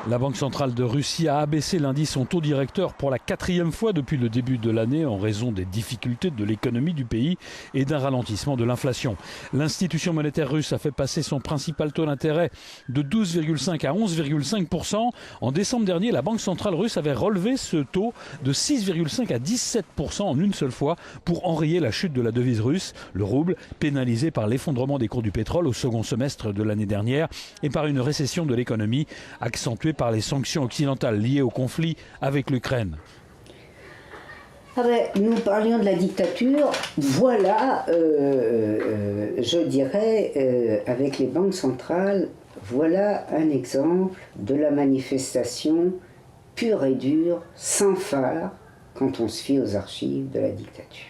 La Banque centrale de Russie a abaissé lundi son taux directeur pour la 4e fois depuis le début de l'année en raison des difficultés de l'économie du pays et d'un ralentissement de l'inflation. L'institution monétaire russe a fait passer son principal taux d'intérêt de 12,5 à 11,5%. En décembre dernier, la Banque centrale russe avait relevé ce taux de 6,5 à 17% en une seule fois pour enrayer la chute de la devise russe, le rouble, pénalisé par l'effondrement des cours du pétrole au second semestre de l'année dernière et par une récession de l'économie accentuée par les sanctions occidentales liées au conflit avec l'Ukraine. Nous parlions de la dictature, voilà, je dirais, avec les banques centrales, voilà un exemple de la manifestation pure et dure, sans phare, quand on se fie aux archives de la dictature.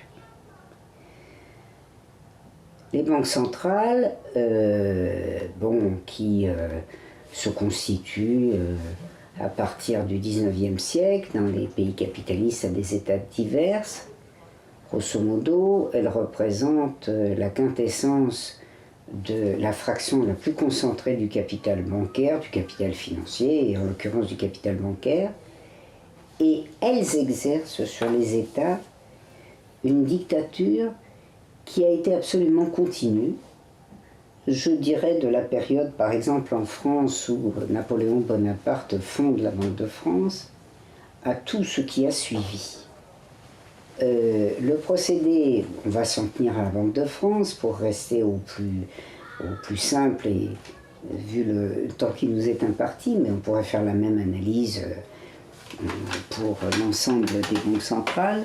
Les banques centrales, qui se constituent à partir du 19e siècle dans les pays capitalistes à des étapes diverses. Grosso modo, elles représentent la quintessence de la fraction la plus concentrée du capital bancaire, du capital financier, et en l'occurrence du capital bancaire. Et elles exercent sur les États une dictature qui a été absolument continue. Je dirais de la période, par exemple en France, où Napoléon Bonaparte fonde la Banque de France, à tout ce qui a suivi. Le procédé, on va s'en tenir à la Banque de France pour rester au plus simple, et vu le temps qui nous est imparti, mais on pourrait faire la même analyse pour l'ensemble des banques centrales.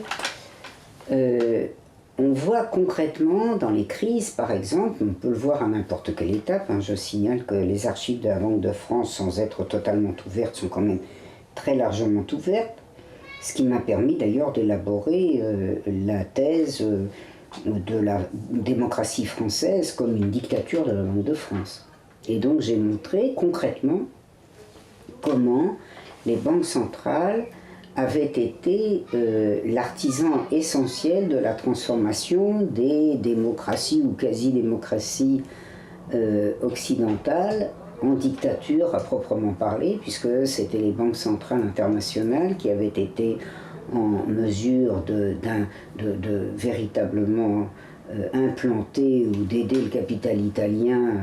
On voit concrètement dans les crises, par exemple, on peut le voir à n'importe quelle étape. Je signale que les archives de la Banque de France, sans être totalement ouvertes, sont quand même très largement ouvertes, ce qui m'a permis d'ailleurs d'élaborer la thèse de la démocratie française comme une dictature de la Banque de France. Et donc j'ai montré concrètement comment les banques centrales avait été l'artisan essentiel de la transformation des démocraties ou quasi-démocraties occidentales en dictature à proprement parler, puisque c'était les banques centrales internationales qui avaient été en mesure de véritablement implanter ou d'aider le capital italien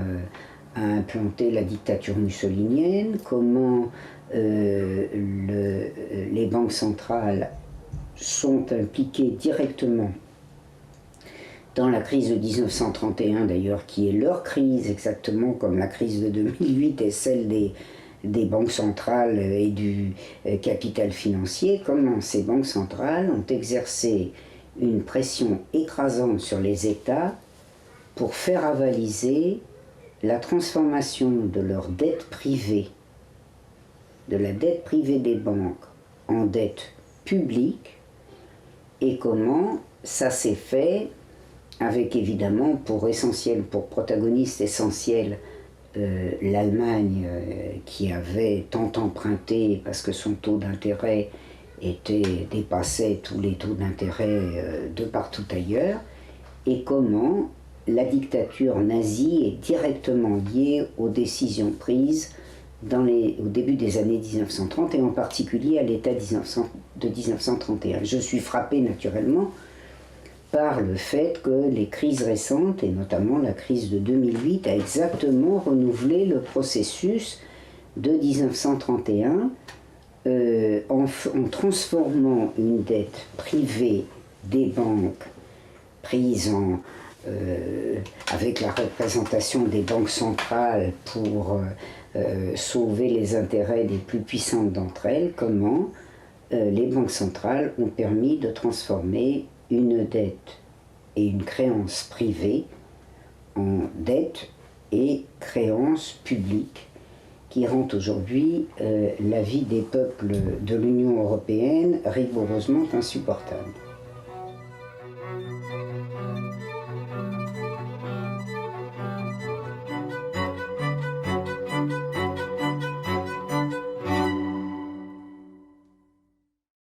à implanter la dictature mussolinienne, comment les banques centrales sont impliquées directement dans la crise de 1931 d'ailleurs, qui est leur crise exactement comme la crise de 2008 est celle des banques centrales et du capital financier, comment ces banques centrales ont exercé une pression écrasante sur les États pour faire avaliser la transformation de leur dette privée, de la dette privée des banques en dette publique, et comment ça s'est fait avec évidemment pour protagoniste essentiel l'Allemagne qui avait tant emprunté parce que son taux d'intérêt dépassait tous les taux d'intérêt de partout ailleurs, et comment la dictature nazie est directement liée aux décisions prises au début des années 1930 et en particulier à l'état de 1931. Je suis frappé naturellement par le fait que les crises récentes, et notamment la crise de 2008, a exactement renouvelé le processus de 1931 en transformant une dette privée des banques prise avec la représentation des banques centrales pour sauver les intérêts des plus puissantes d'entre elles, comment les banques centrales ont permis de transformer une dette et une créance privée en dette et créance publique, qui rend aujourd'hui la vie des peuples de l'Union européenne rigoureusement insupportable.